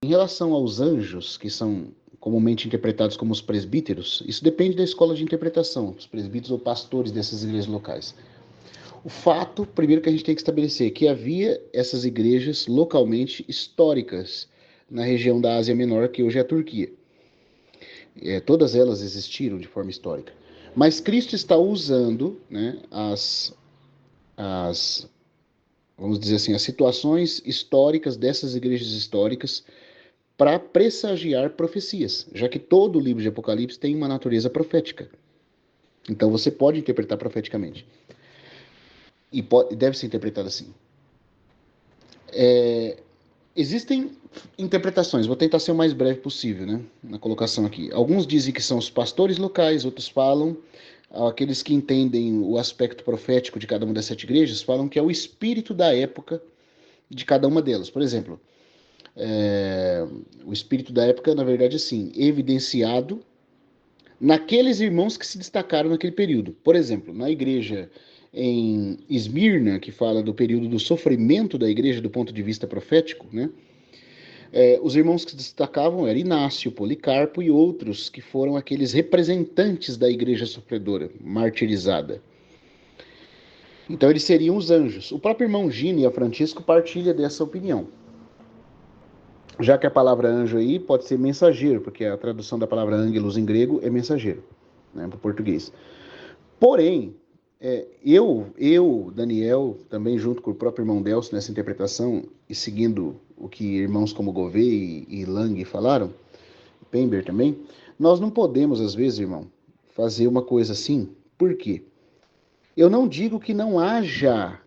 Em relação aos anjos, que são comumente interpretados como os presbíteros, isso depende da escola de interpretação, os presbíteros ou pastores dessas igrejas locais. O fato, primeiro, que a gente tem que estabelecer que havia essas igrejas localmente históricas na região da Ásia Menor, que hoje é a Turquia. Todas elas existiram de forma histórica. Mas Cristo está usando, né, as, vamos dizer assim, as situações históricas dessas igrejas históricas para pressagiar profecias, já que todo o livro de Apocalipse tem uma natureza profética. Então você pode interpretar profeticamente. E deve ser interpretado assim. Existem interpretações, vou tentar ser o mais breve possível, né, na colocação aqui. Alguns dizem que são os pastores locais, outros falam, aqueles que entendem o aspecto profético de cada uma das 7 igrejas, falam que é o espírito da época de cada uma delas. Por exemplo, o espírito da época, na verdade, assim, evidenciado naqueles irmãos que se destacaram naquele período. Por exemplo, na igreja em Esmirna, que fala do período do sofrimento da igreja do ponto de vista profético, né? Os irmãos que se destacavam eram Inácio, Policarpo e outros que foram aqueles representantes da igreja sofredora, martirizada. Então eles seriam os anjos. O próprio irmão Gini e a Francisco partilha dessa opinião. Já que a palavra anjo aí pode ser mensageiro, porque a tradução da palavra ângelos em grego é mensageiro, né, para o português. Porém, Daniel, também junto com o próprio irmão Delcio nessa interpretação, e seguindo o que irmãos como Gouveia e Lang falaram, Pember também, nós não podemos, às vezes, irmão, fazer uma coisa assim. Por quê? Eu não digo que não haja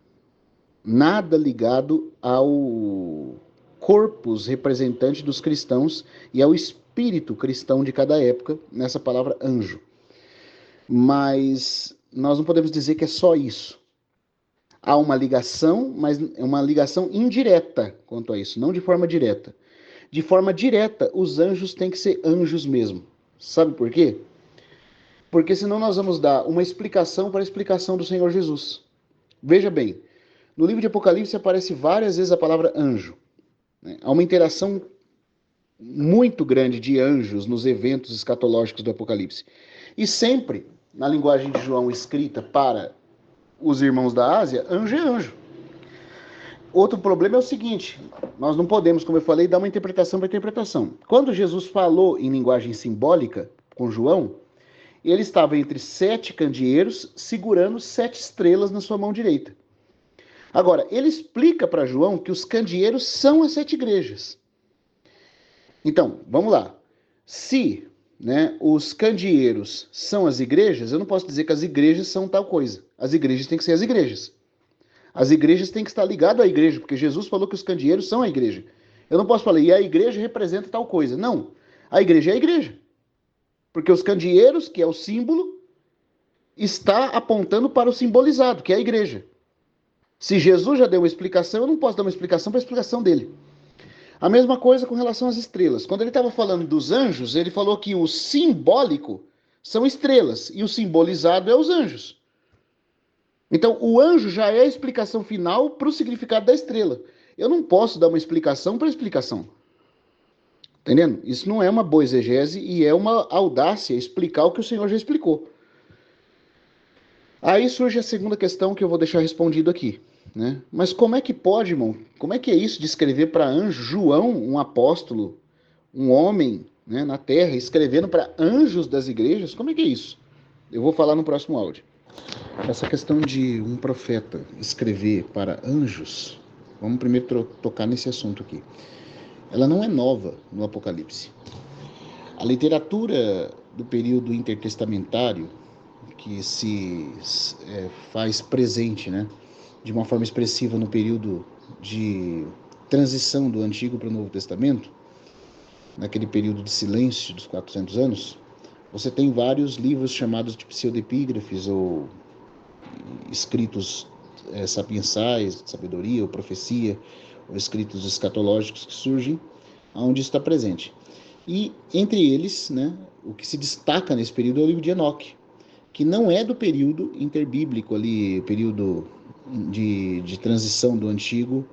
nada ligado ao corpus representante dos cristãos e ao espírito cristão de cada época nessa palavra anjo. Mas nós não podemos dizer que é só isso. Há uma ligação, mas é uma ligação indireta quanto a isso, não de forma direta. De forma direta, os anjos têm que ser anjos mesmo. Sabe por quê? Porque senão nós vamos dar uma explicação para a explicação do Senhor Jesus. Veja bem, no livro de Apocalipse aparece várias vezes a palavra anjo. Né? Há uma interação muito grande de anjos nos eventos escatológicos do Apocalipse. E sempre, na linguagem de João escrita para os irmãos da Ásia, anjo é anjo. Outro problema é o seguinte, nós não podemos, como eu falei, dar uma interpretação para interpretação. Quando Jesus falou em linguagem simbólica com João, ele estava entre 7 candeeiros segurando 7 estrelas na sua mão direita. Agora, ele explica para João que os candeeiros são as 7 igrejas. Então, vamos lá. Se, né, os candeeiros são as igrejas, eu não posso dizer que as igrejas são tal coisa. As igrejas têm que ser as igrejas. As igrejas têm que estar ligadas à igreja, porque Jesus falou que os candeeiros são a igreja. Eu não posso falar, e a igreja representa tal coisa. Não. A igreja é a igreja. Porque os candeeiros, que é o símbolo, está apontando para o simbolizado, que é a igreja. Se Jesus já deu uma explicação, eu não posso dar uma explicação para a explicação dele. A mesma coisa com relação às estrelas. Quando ele estava falando dos anjos, ele falou que o simbólico são estrelas e o simbolizado é os anjos. Então, o anjo já é a explicação final para o significado da estrela. Eu não posso dar uma explicação para explicação. Entendendo? Isso não é uma boa exegese e é uma audácia explicar o que o Senhor já explicou. Aí surge a segunda questão que eu vou deixar respondido aqui. Né? Mas como é que pode, irmão? Como é que é isso de escrever para anjo? João, um apóstolo, um homem, né, na terra, escrevendo para anjos das igrejas? Como é que é isso? Eu vou falar no próximo áudio. Essa questão de um profeta escrever para anjos, vamos primeiro tocar nesse assunto aqui. Ela não é nova no Apocalipse. A literatura do período intertestamentário, que se faz presente, né, de uma forma expressiva no período de transição do Antigo para o Novo Testamento, naquele período de silêncio dos 400 anos, você tem vários livros chamados de pseudepígrafes ou escritos sapiensais, de sabedoria ou profecia, ou escritos escatológicos que surgem, onde está presente. E entre eles, né, o que se destaca nesse período é o livro de Enoque, que não é do período interbíblico ali, período de transição do Antigo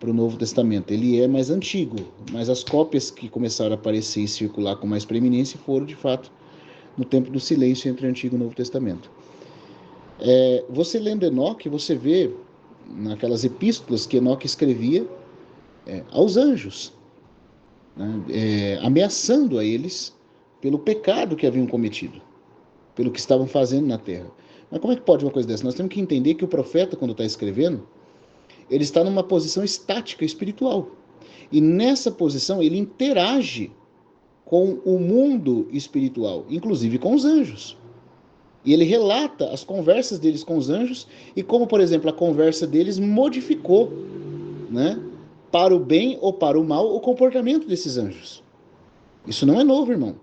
para o Novo Testamento. Ele é mais antigo, mas as cópias que começaram a aparecer e circular com mais preeminência foram, de fato, no tempo do silêncio entre o Antigo e o Novo Testamento. Você lendo Enoque, você vê naquelas epístolas que Enoque escrevia aos anjos, né, ameaçando a eles pelo pecado que haviam cometido, pelo que estavam fazendo na terra. Mas como é que pode uma coisa dessa? Nós temos que entender que o profeta, quando está escrevendo, ele está numa posição estática espiritual. E nessa posição ele interage com o mundo espiritual, inclusive com os anjos. E ele relata as conversas deles com os anjos e como, por exemplo, a conversa deles modificou, né, para o bem ou para o mal, o comportamento desses anjos. Isso não é novo, irmão.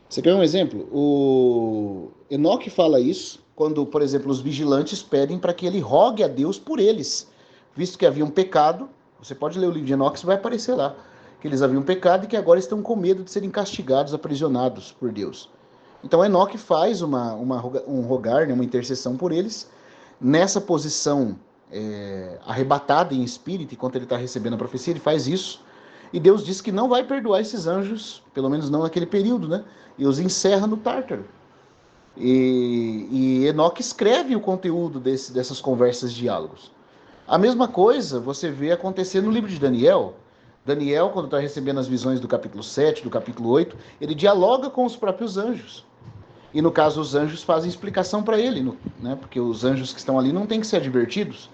Você quer um exemplo? O Enoque fala isso quando, por exemplo, os vigilantes pedem para que ele rogue a Deus por eles, visto que havia um pecado. Você pode ler o livro de Enoque, isso vai aparecer lá, que eles haviam pecado e que agora estão com medo de serem castigados, aprisionados por Deus. Então Enoque faz um rogar, né, uma intercessão por eles, nessa posição arrebatada em espírito, enquanto ele está recebendo a profecia, ele faz isso, e Deus diz que não vai perdoar esses anjos, pelo menos não naquele período, né? E os encerra no Tártaro. E Enoque escreve o conteúdo dessas conversas, diálogos. A mesma coisa você vê acontecer no livro de Daniel. Daniel, quando está recebendo as visões do capítulo 7, do capítulo 8, ele dialoga com os próprios anjos. E no caso, os anjos fazem explicação para ele, né? Porque os anjos que estão ali não têm que ser advertidos.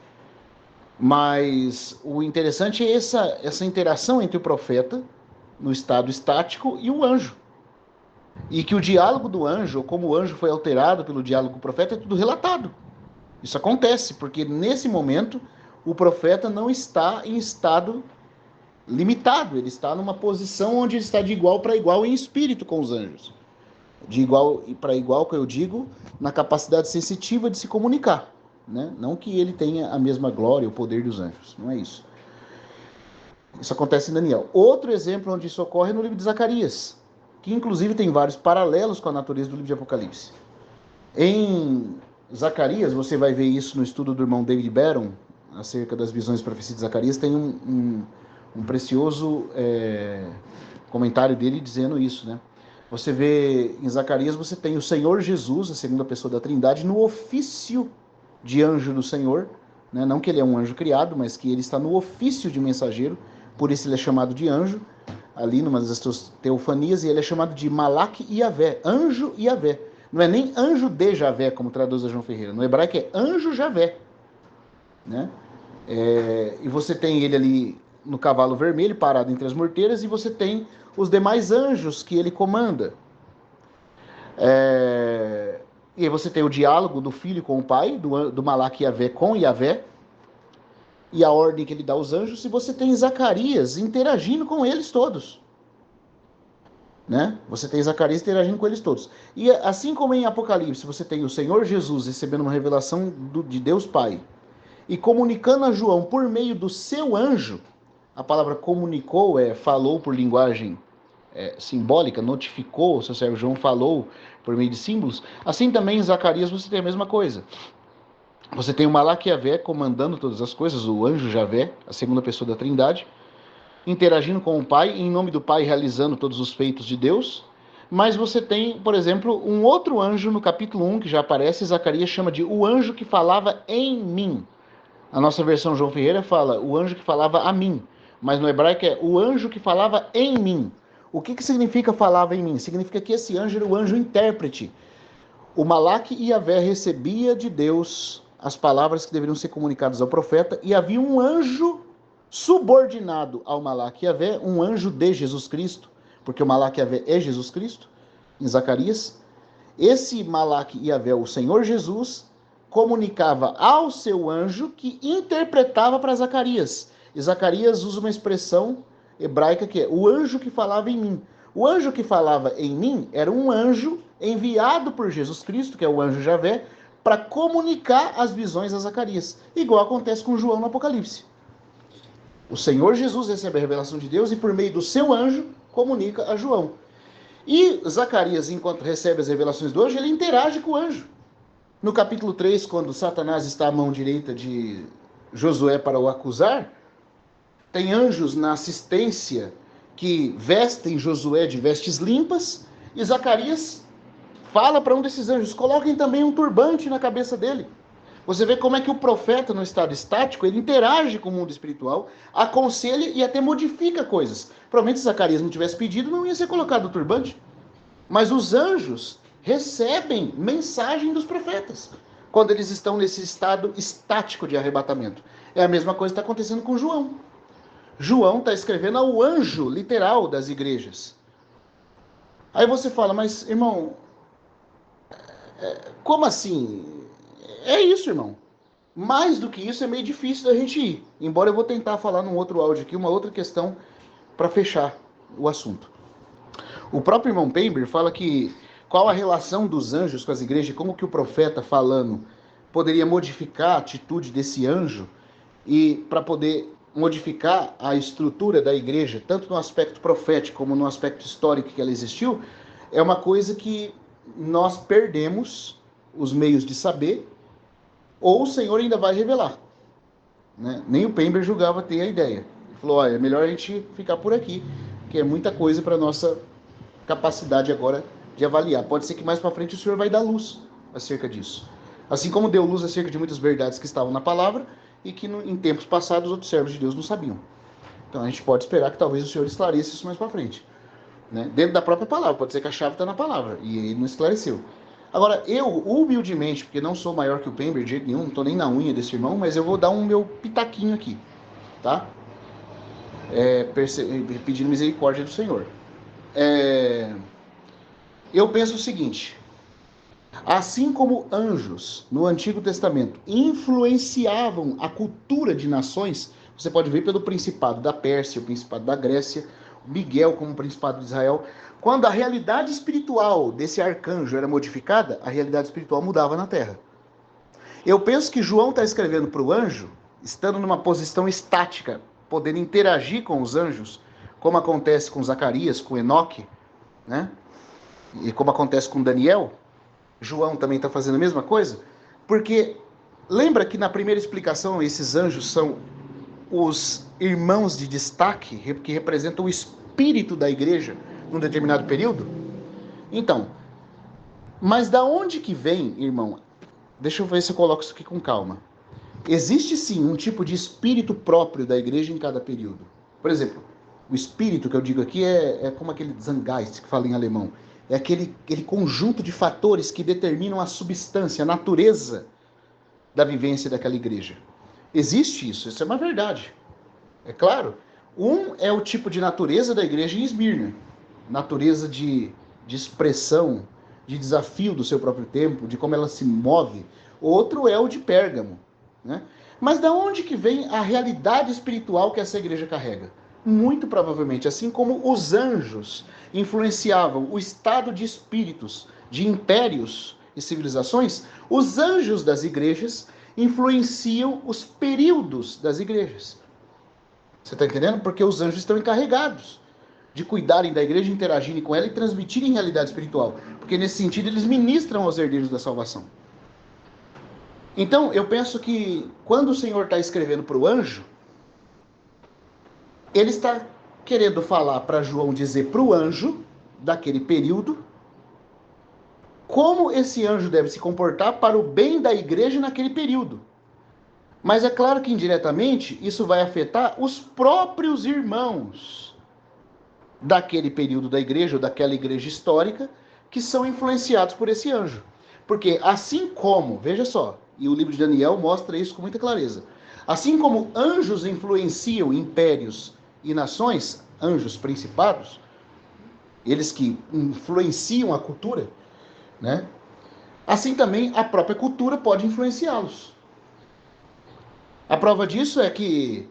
Mas o interessante é essa interação entre o profeta, no estado estático, e o anjo. E que o diálogo do anjo, ou como o anjo foi alterado pelo diálogo com o profeta, é tudo relatado. Isso acontece, porque nesse momento o profeta não está em estado limitado, ele está numa posição onde ele está de igual para igual em espírito com os anjos. De igual para igual, que eu digo, na capacidade sensitiva de se comunicar. Né? Não que ele tenha a mesma glória, o poder dos anjos, não é isso. Isso acontece em Daniel. Outro exemplo onde isso ocorre é no livro de Zacarias, que inclusive tem vários paralelos com a natureza do livro de Apocalipse. Em Zacarias, você vai ver isso no estudo do irmão David Barron, acerca das visões e profecias de Zacarias, tem um precioso comentário dele dizendo isso, né? Você vê em Zacarias, você tem o Senhor Jesus, a segunda pessoa da Trindade, no ofício de anjo do Senhor, né? Não que ele é um anjo criado, mas que ele está no ofício de mensageiro, por isso ele é chamado de anjo, ali numa das suas teofanias, e ele é chamado de Malach Yavé, anjo Yavé. Não é nem anjo de Javé, como traduz a João Ferreira, no hebraico é anjo Javé, né? E você tem ele ali no cavalo vermelho, parado entre as morteiras, e você tem os demais anjos que ele comanda. E aí você tem o diálogo do filho com o pai, do Malach Yavé com Yavé, e a ordem que ele dá aos anjos, e você tem Zacarias interagindo com eles todos. Né? Você tem Zacarias interagindo com eles todos. E assim como em Apocalipse, você tem o Senhor Jesus recebendo uma revelação de Deus Pai, e comunicando a João por meio do seu anjo. A palavra comunicou falou por linguagem simbólica, notificou, o seu servo João falou por meio de símbolos. Assim também em Zacarias você tem a mesma coisa. Você tem o Malach Yavé comandando todas as coisas, o anjo Javé, a segunda pessoa da Trindade, interagindo com o Pai, em nome do Pai realizando todos os feitos de Deus. Mas você tem, por exemplo, um outro anjo no capítulo 1, que já aparece, Zacarias chama de o anjo que falava em mim. A nossa versão João Ferreira fala o anjo que falava a mim, mas no hebraico é o anjo que falava em mim. O que significa falava em mim? Significa que esse anjo era o anjo intérprete. O Malach Yavé recebia de Deus as palavras que deveriam ser comunicadas ao profeta, e havia um anjo subordinado ao Malach Yavé, um anjo de Jesus Cristo, porque o Malach Yavé é Jesus Cristo, em Zacarias. Esse Malach Yavé, o Senhor Jesus, comunicava ao seu anjo que interpretava para Zacarias. E Zacarias usa uma expressão hebraica que é o anjo que falava em mim. O anjo que falava em mim era um anjo enviado por Jesus Cristo, que é o anjo Javé, para comunicar as visões a Zacarias. Igual acontece com João no Apocalipse. O Senhor Jesus recebe a revelação de Deus e por meio do seu anjo comunica a João. E Zacarias, enquanto recebe as revelações do anjo, ele interage com o anjo. No capítulo 3, quando Satanás está à mão direita de Josué para o acusar, tem anjos na assistência que vestem Josué de vestes limpas, e Zacarias fala para um desses anjos, coloquem também um turbante na cabeça dele. Você vê como é que o profeta, no estado estático, ele interage com o mundo espiritual, aconselha e até modifica coisas. Provavelmente se Zacarias não tivesse pedido, não ia ser colocado o turbante. Mas os anjos recebem mensagem dos profetas quando eles estão nesse estado estático de arrebatamento. É a mesma coisa que está acontecendo com João. João está escrevendo ao anjo literal das igrejas. Aí você fala, mas irmão, como assim? É isso, irmão. Mais do que isso é meio difícil da gente ir. Embora eu vou tentar falar num outro áudio aqui, uma outra questão para fechar o assunto. O próprio irmão Pember fala que qual a relação dos anjos com as igrejas, como que o profeta falando poderia modificar a atitude desse anjo e para poder modificar a estrutura da igreja, tanto no aspecto profético como no aspecto histórico que ela existiu, é uma coisa que nós perdemos os meios de saber, ou o Senhor ainda vai revelar. Né? Nem o Pember julgava ter a ideia. Ele falou, olha, é melhor a gente ficar por aqui, que é muita coisa para nossa capacidade agora de avaliar. Pode ser que mais para frente o Senhor vai dar luz acerca disso. Assim como deu luz acerca de muitas verdades que estavam na palavra e que em tempos passados os outros servos de Deus não sabiam. Então a gente pode esperar que talvez o Senhor esclareça isso mais para frente. Né? Dentro da própria palavra, pode ser que a chave está na palavra e ele não esclareceu. Agora, eu, humildemente, porque não sou maior que o Pember de jeito nenhum, não estou nem na unha desse irmão, mas eu vou dar um meu pitaquinho aqui, tá? Pedindo misericórdia do Senhor. Eu penso o seguinte, assim como anjos no Antigo Testamento influenciavam a cultura de nações, você pode ver pelo Principado da Pérsia, o Principado da Grécia, Miguel como Principado de Israel, quando a realidade espiritual desse arcanjo era modificada, a realidade espiritual mudava na Terra. Eu penso que João está escrevendo para o anjo, estando numa posição estática, podendo interagir com os anjos, como acontece com Zacarias, com Enoque, né? E como acontece com Daniel. João também está fazendo a mesma coisa, porque lembra que na primeira explicação esses anjos são os irmãos de destaque que representam o espírito da igreja num determinado período? Então, mas da onde que vem, irmão? Deixa eu ver se eu coloco isso aqui com calma. Existe sim um tipo de espírito próprio da igreja em cada período. Por exemplo, o espírito que eu digo aqui é como aquele Zeitgeist que fala em alemão. É aquele conjunto de fatores que determinam a substância, a natureza da vivência daquela igreja. Existe isso é uma verdade. É claro. Um é o tipo de natureza da igreja em Esmirna. Natureza de expressão, de desafio do seu próprio tempo, de como ela se move. Outro é o de Pérgamo. Né? Mas da onde que vem a realidade espiritual que essa igreja carrega? Muito provavelmente, assim como os anjos influenciavam o estado de espíritos de impérios e civilizações, os anjos das igrejas influenciam os períodos das igrejas. Você está entendendo? Porque os anjos estão encarregados de cuidarem da igreja, interagirem com ela e transmitirem realidade espiritual. Porque nesse sentido eles ministram aos herdeiros da salvação. Então, eu penso que quando o Senhor está escrevendo para o anjo, ele está querendo falar para João dizer para o anjo, daquele período, como esse anjo deve se comportar para o bem da igreja naquele período. Mas é claro que indiretamente isso vai afetar os próprios irmãos daquele período da igreja, ou daquela igreja histórica, que são influenciados por esse anjo. Porque assim como, veja só, e o livro de Daniel mostra isso com muita clareza, assim como anjos influenciam impérios e nações, anjos principados, eles que influenciam a cultura, né? Assim também a própria cultura pode influenciá-los. A prova disso é que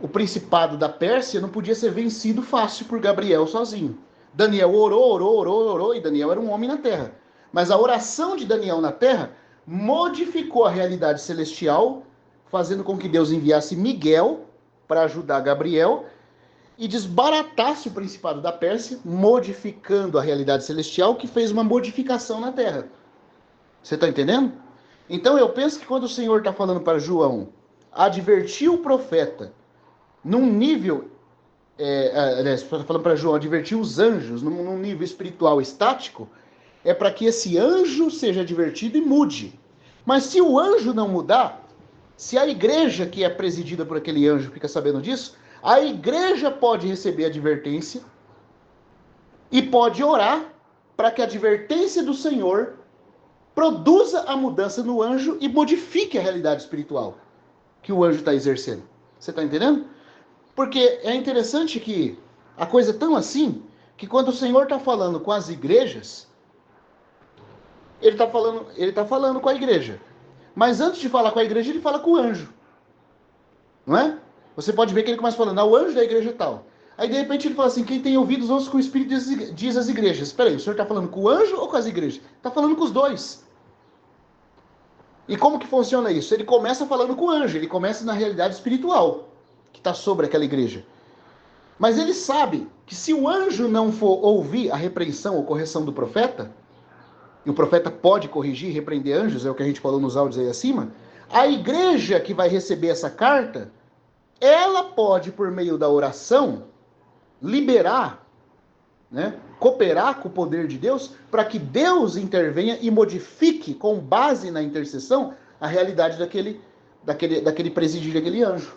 o principado da Pérsia não podia ser vencido fácil por Gabriel sozinho. Daniel orou, e Daniel era um homem na terra. Mas a oração de Daniel na terra modificou a realidade celestial, fazendo com que Deus enviasse Miguel para ajudar Gabriel e desbaratasse o principado da Pérsia, modificando a realidade celestial, que fez uma modificação na terra. Você está entendendo? Então eu penso que quando o Senhor está falando para João advertir o profeta num nível, aliás, falando para João, advertir os anjos num nível espiritual estático, é para que esse anjo seja advertido e mude. Mas se o anjo não mudar, se a igreja que é presidida por aquele anjo fica sabendo disso, a igreja pode receber advertência e pode orar para que a advertência do Senhor produza a mudança no anjo e modifique a realidade espiritual que o anjo está exercendo. Você está entendendo? Porque é interessante que a coisa é tão assim que quando o Senhor está falando com as igrejas, ele tá falando com a igreja. Mas antes de falar com a igreja, ele fala com o anjo. Não é? Você pode ver que ele começa falando, o anjo da igreja tal. Aí de repente ele fala assim, quem tem ouvidos, ouça o que o Espírito diz às igrejas. Espera aí, o senhor está falando com o anjo ou com as igrejas? Está falando com os dois. E como que funciona isso? Ele começa falando com o anjo, ele começa na realidade espiritual que está sobre aquela igreja. Mas ele sabe que se o anjo não for ouvir a repreensão ou correção do profeta, e o profeta pode corrigir e repreender anjos, é o que a gente falou nos áudios aí acima, a igreja que vai receber essa carta, ela pode, por meio da oração, liberar, né, cooperar com o poder de Deus, para que Deus intervenha e modifique, com base na intercessão, a realidade daquele presidir daquele anjo.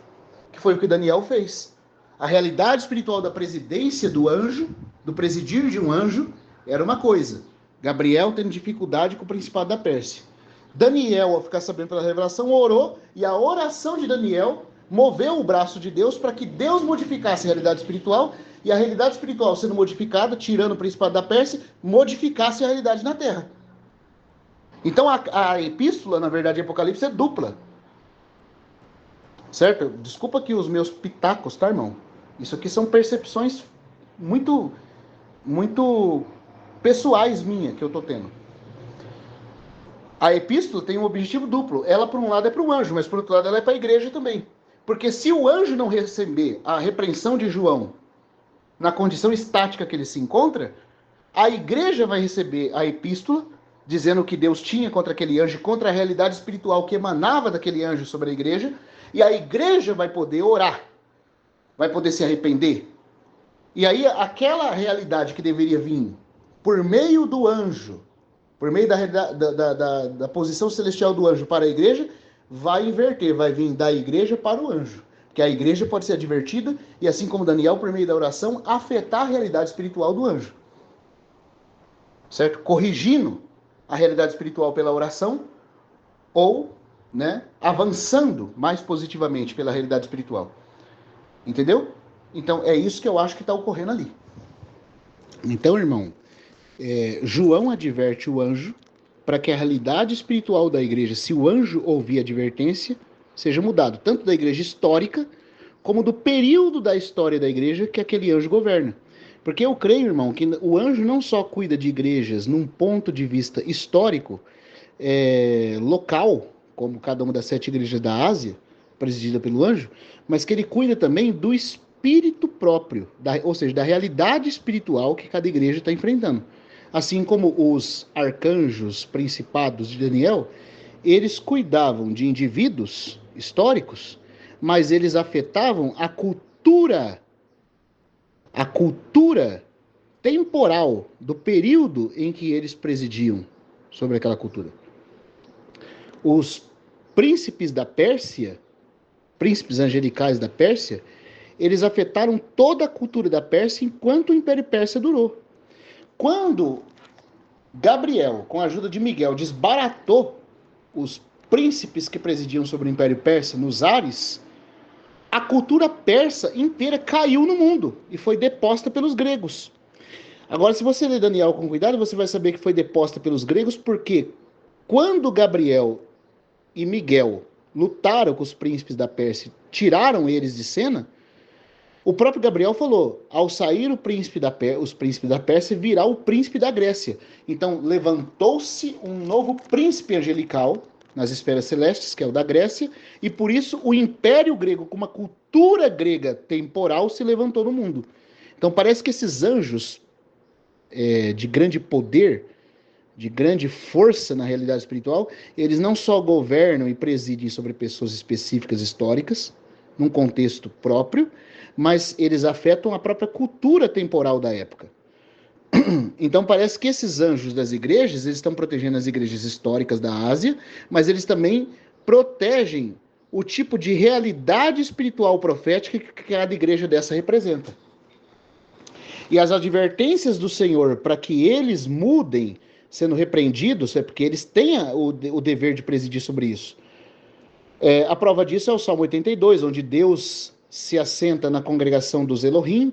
Que foi o que Daniel fez. A realidade espiritual da presidência do anjo, do presidir de um anjo, era uma coisa. Gabriel tendo dificuldade com o principado da Pérsia. Daniel, ao ficar sabendo pela revelação, orou, e a oração de Daniel moveu o braço de Deus para que Deus modificasse a realidade espiritual, e a realidade espiritual sendo modificada, tirando o principado da Pérsia, modificasse a realidade na terra. Então a epístola, na verdade, Apocalipse é dupla. Certo? Desculpa aqui os meus pitacos, tá, irmão? Isso aqui são percepções muito pessoais minhas que eu tô tendo. A epístola tem um objetivo duplo. Ela, por um lado, é para o anjo, mas por outro lado, ela é para a igreja também. Porque se o anjo não receber a repreensão de João na condição estática que ele se encontra, a igreja vai receber a epístola dizendo o que Deus tinha contra aquele anjo, contra a realidade espiritual que emanava daquele anjo sobre a igreja, e a igreja vai poder orar, vai poder se arrepender. E aí aquela realidade que deveria vir por meio do anjo, por meio da posição celestial do anjo para a igreja, vai inverter, vai vir da igreja para o anjo. Que a igreja pode ser advertida e, assim como Daniel, por meio da oração, afetar a realidade espiritual do anjo. Certo? Corrigindo a realidade espiritual pela oração ou, né, avançando mais positivamente pela realidade espiritual. Entendeu? Então, é isso que eu acho que está ocorrendo ali. Então, irmão, João adverte o anjo para que a realidade espiritual da igreja, se o anjo ouvir a advertência, seja mudado, tanto da igreja histórica, como do período da história da igreja que aquele anjo governa. Porque eu creio, irmão, que o anjo não só cuida de igrejas num ponto de vista histórico, local, como cada uma das 7 igrejas da Ásia, presidida pelo anjo, mas que ele cuida também do espírito próprio, ou seja, da realidade espiritual que cada igreja está enfrentando. Assim como os arcanjos principados de Daniel, eles cuidavam de indivíduos históricos, mas eles afetavam a cultura temporal do período em que eles presidiam sobre aquela cultura. Os príncipes da Pérsia, príncipes angelicais da Pérsia, eles afetaram toda a cultura da Pérsia enquanto o Império Persa durou. Quando Gabriel, com a ajuda de Miguel, desbaratou os príncipes que presidiam sobre o Império Persa nos ares, a cultura persa inteira caiu no mundo e foi deposta pelos gregos. Agora, se você ler Daniel com cuidado, você vai saber que foi deposta pelos gregos porque quando Gabriel e Miguel lutaram com os príncipes da Pérsia, tiraram eles de cena, o próprio Gabriel falou, ao sair os príncipes da Pérsia, virá o príncipe da Grécia. Então, levantou-se um novo príncipe angelical nas esferas celestes, que é o da Grécia, e por isso o Império Grego, com uma cultura grega temporal, se levantou no mundo. Então, parece que esses anjos de grande poder, de grande força na realidade espiritual, eles não só governam e presidem sobre pessoas específicas históricas, num contexto próprio, mas eles afetam a própria cultura temporal da época. Então parece que esses anjos das igrejas, eles estão protegendo as igrejas históricas da Ásia, mas eles também protegem o tipo de realidade espiritual profética que cada igreja dessa representa. E as advertências do Senhor para que eles mudem, sendo repreendidos, é porque eles têm o dever de presidir sobre isso. A prova disso é o Salmo 82, onde Deus se assenta na congregação dos Elohim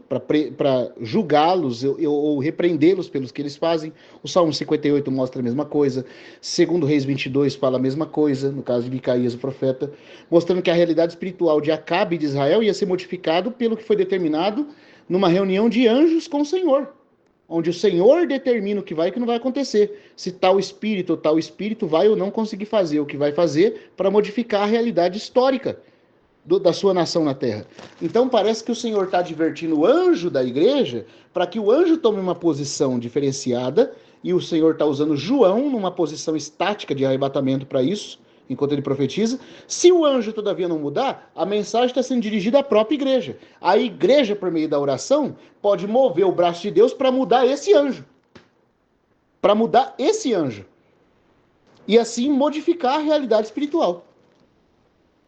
para julgá-los ou repreendê-los pelos que eles fazem. O Salmo 58 mostra a mesma coisa. Segundo Reis 22 fala a mesma coisa, no caso de Micaías, o profeta, mostrando que a realidade espiritual de Acabe e de Israel ia ser modificado pelo que foi determinado numa reunião de anjos com o Senhor, onde o Senhor determina o que vai e o que não vai acontecer. Se tal espírito vai ou não conseguir fazer o que vai fazer para modificar a realidade histórica da sua nação na terra. Então parece que o Senhor está advertindo o anjo da igreja para que o anjo tome uma posição diferenciada, e o Senhor está usando João numa posição estática de arrebatamento para isso, enquanto ele profetiza. Se o anjo todavia não mudar, a mensagem está sendo dirigida à própria igreja. A igreja, por meio da oração, pode mover o braço de Deus para mudar esse anjo. Para mudar esse anjo. E assim modificar a realidade espiritual.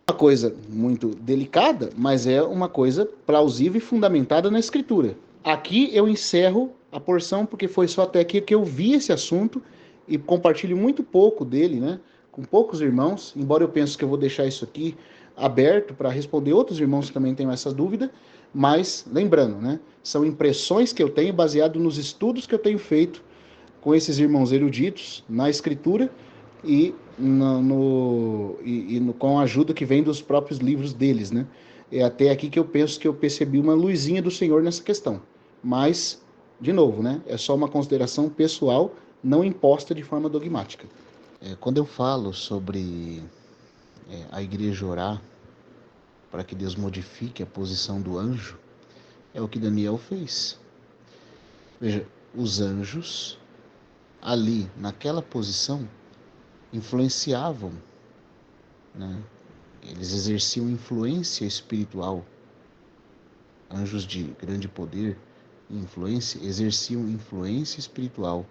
Uma coisa muito delicada, mas é uma coisa plausível e fundamentada na Escritura. Aqui eu encerro a porção, porque foi só até aqui que eu vi esse assunto e compartilho muito pouco dele, né? Com poucos irmãos, embora eu pense que eu vou deixar isso aqui aberto para responder outros irmãos que também tenham essa dúvida, mas lembrando, né? São impressões que eu tenho baseado nos estudos que eu tenho feito com esses irmãos eruditos na Escritura e, com a ajuda que vem dos próprios livros deles, né? É até aqui que eu penso que eu percebi uma luzinha do Senhor nessa questão. Mas, de novo, né? É só uma consideração pessoal, não imposta de forma dogmática. Quando eu falo sobre a igreja orar para que Deus modifique a posição do anjo, é o que Daniel fez. Veja, os anjos ali, naquela posição, influenciavam, né? Eles exerciam influência espiritual. Anjos de grande poder e influência exerciam influência espiritual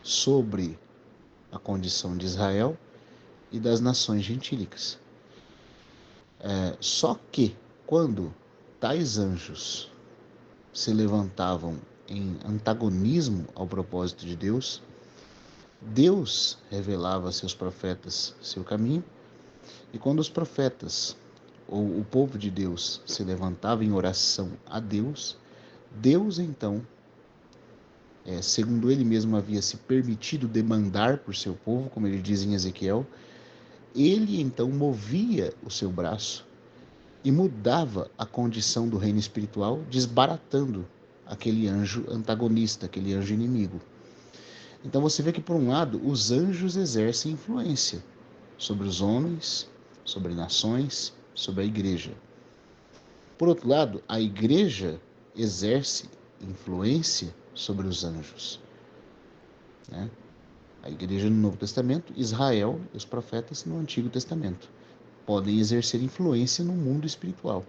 sobre a condição de Israel e das nações gentílicas. Só que quando tais anjos se levantavam em antagonismo ao propósito de Deus, Deus revelava a seus profetas seu caminho, e quando os profetas ou o povo de Deus se levantava em oração a Deus, Deus então, segundo ele mesmo havia se permitido demandar por seu povo, como ele diz em Ezequiel, ele então movia o seu braço e mudava a condição do reino espiritual, desbaratando aquele anjo antagonista, aquele anjo inimigo. Então você vê que, por um lado, os anjos exercem influência sobre os homens, sobre nações, sobre a igreja. Por outro lado, a igreja exerce influência sobre os anjos, né? A igreja no Novo Testamento, Israel e os profetas no Antigo Testamento podem exercer influência no mundo espiritual.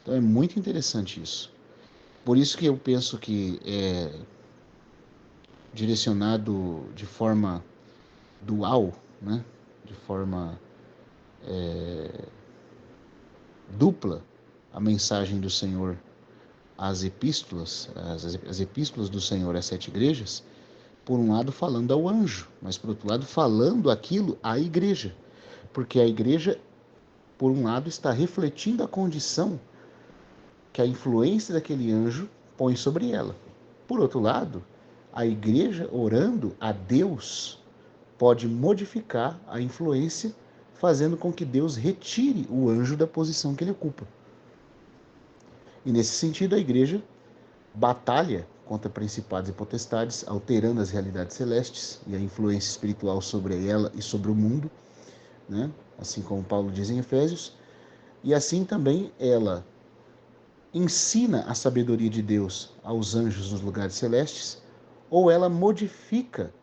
Então é muito interessante isso. Por isso que eu penso que é direcionado de forma dual, né? De forma dupla, a mensagem do Senhor às epístolas, as epístolas do Senhor às 7 igrejas, por um lado falando ao anjo, mas por outro lado falando aquilo à igreja, porque a igreja, por um lado, está refletindo a condição que a influência daquele anjo põe sobre ela. Por outro lado, a igreja orando a Deus pode modificar a influência, fazendo com que Deus retire o anjo da posição que ele ocupa. E nesse sentido, a igreja batalha contra principados e potestades, alterando as realidades celestes e a influência espiritual sobre ela e sobre o mundo, né? Assim como Paulo diz em Efésios. E assim também ela ensina a sabedoria de Deus aos anjos nos lugares celestes, ou ela modifica,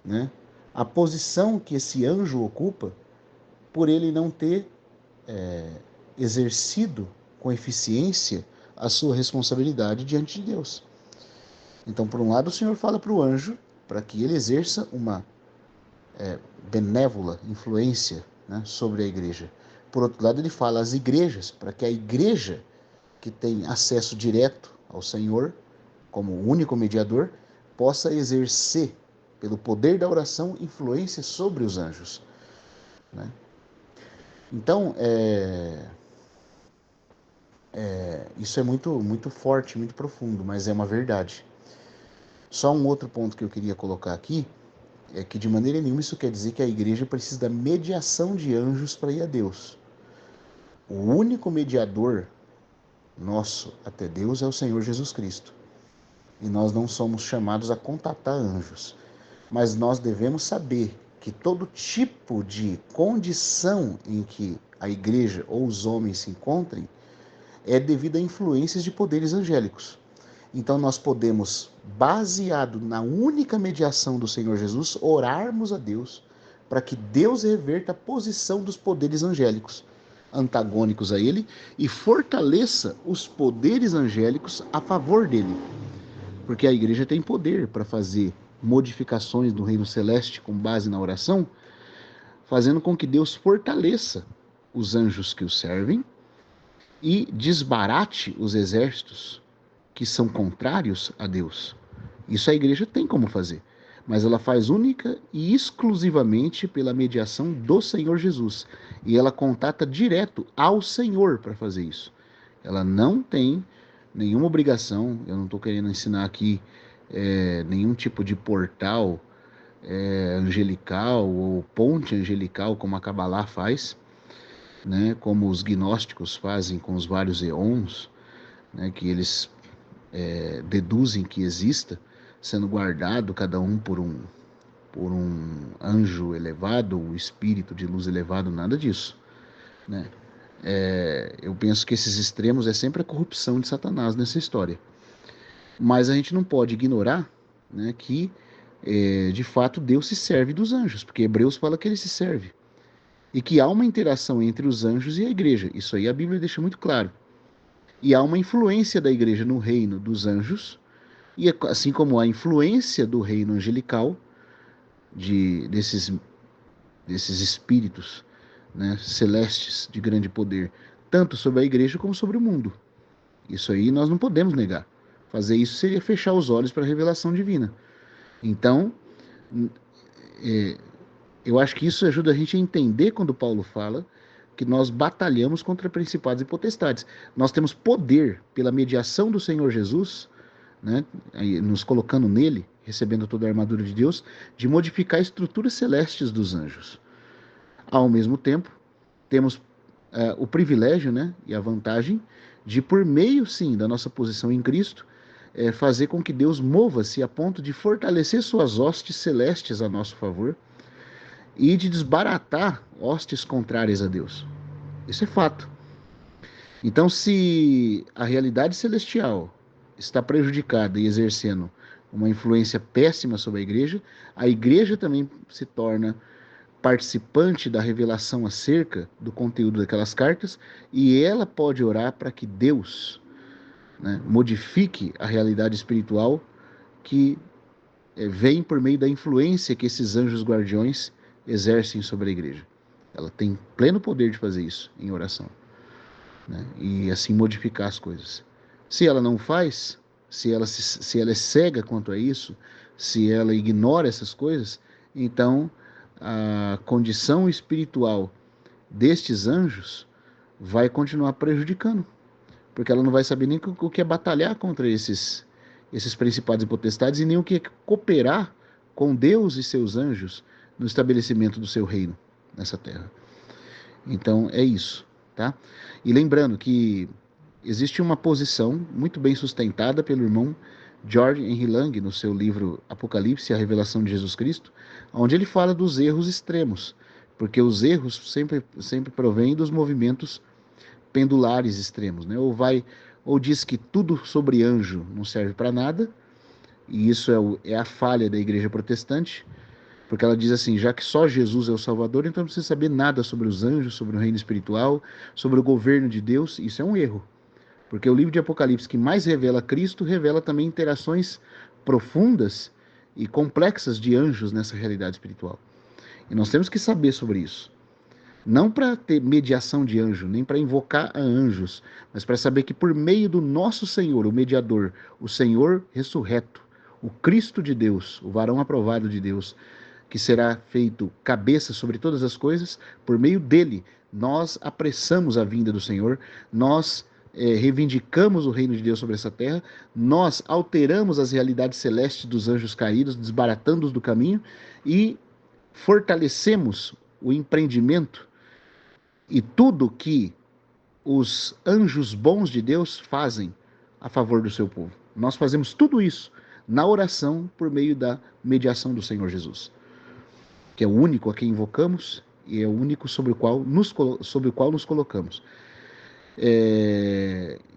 né, a posição que esse anjo ocupa, por ele não ter exercido com eficiência a sua responsabilidade diante de Deus. Então, por um lado, o Senhor fala para o anjo para que ele exerça uma benévola influência, né, sobre a igreja. Por outro lado, ele fala às igrejas para que a igreja, que tem acesso direto ao Senhor, como único mediador, possa exercer, pelo poder da oração, influência sobre os anjos, né? Então, isso é muito, muito forte, muito profundo, mas é uma verdade. Só um outro ponto que eu queria colocar aqui é que, de maneira nenhuma, isso quer dizer que a igreja precisa da mediação de anjos para ir a Deus. O único mediador nosso até Deus é o Senhor Jesus Cristo. E nós não somos chamados a contatar anjos. Mas nós devemos saber que todo tipo de condição em que a igreja ou os homens se encontrem é devido a influências de poderes angélicos. Então nós podemos, baseado na única mediação do Senhor Jesus, orarmos a Deus para que Deus reverta a posição dos poderes angélicos antagônicos a ele e fortaleça os poderes angélicos a favor dele. Porque a igreja tem poder para fazer modificações do reino celeste com base na oração, fazendo com que Deus fortaleça os anjos que o servem e desbarate os exércitos que são contrários a Deus. Isso a igreja tem como fazer, mas ela faz única e exclusivamente pela mediação do Senhor Jesus. E ela contata direto ao Senhor para fazer isso. Ela não tem nenhuma obrigação, eu não estou querendo ensinar aqui nenhum tipo de portal angelical ou ponte angelical, como a Cabalá faz, né, como os gnósticos fazem com os vários eons, né, que eles deduzem que exista, sendo guardado cada um por um anjo elevado, um espírito de luz elevado, nada disso, né? Eu penso que esses extremos é sempre a corrupção de Satanás nessa história. Mas a gente não pode ignorar, né, que de fato Deus se serve dos anjos, porque Hebreus fala que ele se serve. E que há uma interação entre os anjos e a igreja. Isso aí a Bíblia deixa muito claro. E há uma influência da igreja no reino dos anjos, e assim como há influência do reino angelical, desses espíritos, né, celestes de grande poder, tanto sobre a igreja como sobre o mundo. Isso aí nós não podemos negar. Fazer isso seria fechar os olhos para a revelação divina. Então, eu acho que isso ajuda a gente a entender quando Paulo fala que nós batalhamos contra principados e potestades. Nós temos poder pela mediação do Senhor Jesus, né, nos colocando nele, recebendo toda a armadura de Deus, de modificar estruturas celestes dos anjos. Ao mesmo tempo, temos o privilégio, né, e a vantagem de, por meio, sim, da nossa posição em Cristo, fazer com que Deus mova-se a ponto de fortalecer suas hostes celestes a nosso favor e de desbaratar hostes contrárias a Deus. Isso é fato. Então, se a realidade celestial está prejudicada e exercendo uma influência péssima sobre a igreja também se torna participante da revelação acerca do conteúdo daquelas cartas, e ela pode orar para que Deus, né, modifique a realidade espiritual que vem por meio da influência que esses anjos guardiões exercem sobre a igreja. Ela tem pleno poder de fazer isso em oração, né, e assim modificar as coisas. Se ela não faz, se ela é cega quanto a isso, se ela ignora essas coisas, então a condição espiritual destes anjos vai continuar prejudicando, porque ela não vai saber nem o que é batalhar contra esses principados e potestades e nem o que é cooperar com Deus e seus anjos no estabelecimento do seu reino nessa terra. Então é isso, tá? E lembrando que existe uma posição muito bem sustentada pelo irmão George Henry Lang no seu livro Apocalipse, a Revelação de Jesus Cristo, onde ele fala dos erros extremos, porque os erros sempre provêm dos movimentos pendulares extremos, né? Ou diz que tudo sobre anjo não serve para nada, e isso é a falha da igreja protestante, porque ela diz assim, já que só Jesus é o Salvador, então não precisa saber nada sobre os anjos, sobre o reino espiritual, sobre o governo de Deus. Isso é um erro, porque o livro de Apocalipse que mais revela Cristo, revela também interações profundas e complexas de anjos nessa realidade espiritual. E nós temos que saber sobre isso. Não para ter mediação de anjo, nem para invocar a anjos, mas para saber que por meio do nosso Senhor, o mediador, o Senhor ressurreto, o Cristo de Deus, o varão aprovado de Deus, que será feito cabeça sobre todas as coisas, por meio dele, nós apressamos a vinda do Senhor, nós reivindicamos o reino de Deus sobre essa terra, nós alteramos as realidades celestes dos anjos caídos, desbaratando-os do caminho e fortalecemos o empreendimento e tudo que os anjos bons de Deus fazem a favor do seu povo. Nós fazemos tudo isso na oração por meio da mediação do Senhor Jesus, que é o único a quem invocamos e é o único sobre o qual nos colocamos.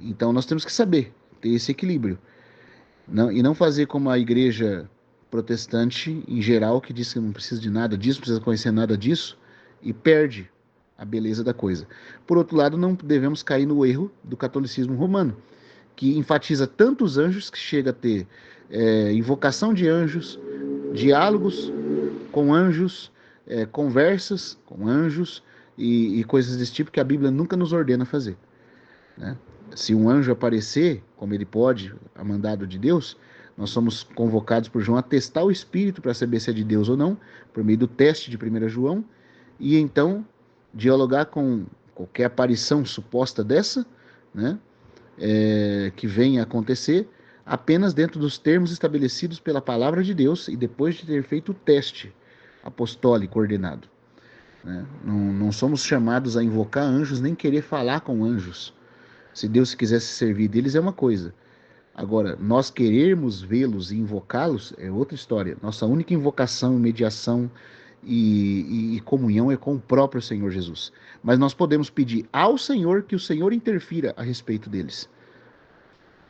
Então nós temos que saber ter esse equilíbrio. E não fazer como a igreja protestante em geral, que diz que não precisa de nada disso, não precisa conhecer nada disso, e perde a beleza da coisa. Por outro lado, não devemos cair no erro do catolicismo romano, que enfatiza tantos anjos que chega a ter invocação de anjos, diálogos com anjos, conversas com anjos e coisas desse tipo que a Bíblia nunca nos ordena fazer, né? Se um anjo aparecer, como ele pode, a mandado de Deus, nós somos convocados por João a testar o Espírito para saber se é de Deus ou não, por meio do teste de 1 João, e então dialogar com qualquer aparição suposta dessa, né, que venha a acontecer, apenas dentro dos termos estabelecidos pela palavra de Deus e depois de ter feito o teste apostólico ordenado, né? Não somos chamados a invocar anjos nem querer falar com anjos. Se Deus quisesse servir deles é uma coisa. Agora, nós querermos vê-los e invocá-los é outra história. Nossa única invocação, mediação e comunhão é com o próprio Senhor Jesus. Mas nós podemos pedir ao Senhor que o Senhor interfira a respeito deles.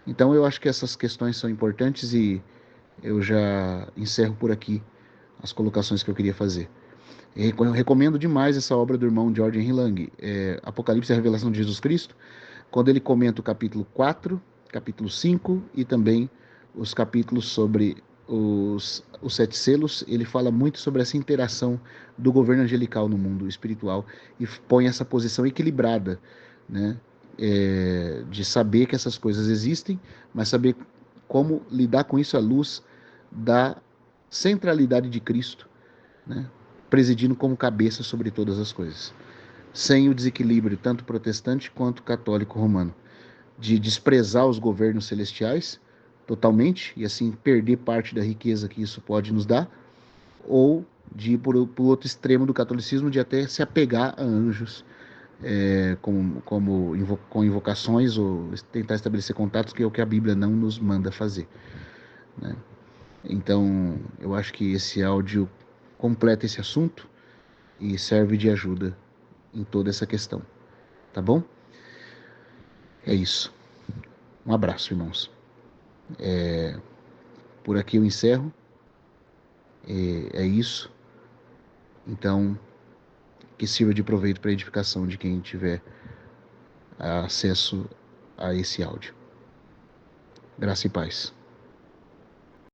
Então eu acho que essas questões são importantes e eu já encerro por aqui as colocações que eu queria fazer. Eu recomendo demais essa obra do irmão George Henry Lang, Apocalipse e a Revelação de Jesus Cristo, quando ele comenta o capítulo 4, capítulo 5 e também os capítulos sobre os 7 selos. Ele fala muito sobre essa interação do governo angelical no mundo espiritual e põe essa posição equilibrada, né? De saber que essas coisas existem, mas saber como lidar com isso à luz da centralidade de Cristo, né, presidindo como cabeça sobre todas as coisas, sem o desequilíbrio tanto protestante quanto católico romano, de desprezar os governos celestiais totalmente e assim perder parte da riqueza que isso pode nos dar, ou de ir para o outro extremo do catolicismo, de até se apegar a anjos, com invocações ou tentar estabelecer contatos, que é o que a Bíblia não nos manda fazer, né? Então, eu acho que esse áudio completa esse assunto e serve de ajuda em toda essa questão, tá bom? É isso. Um abraço, irmãos. Por aqui eu encerro. É isso. Então, que sirva de proveito para a edificação de quem tiver acesso a esse áudio. Graça e paz.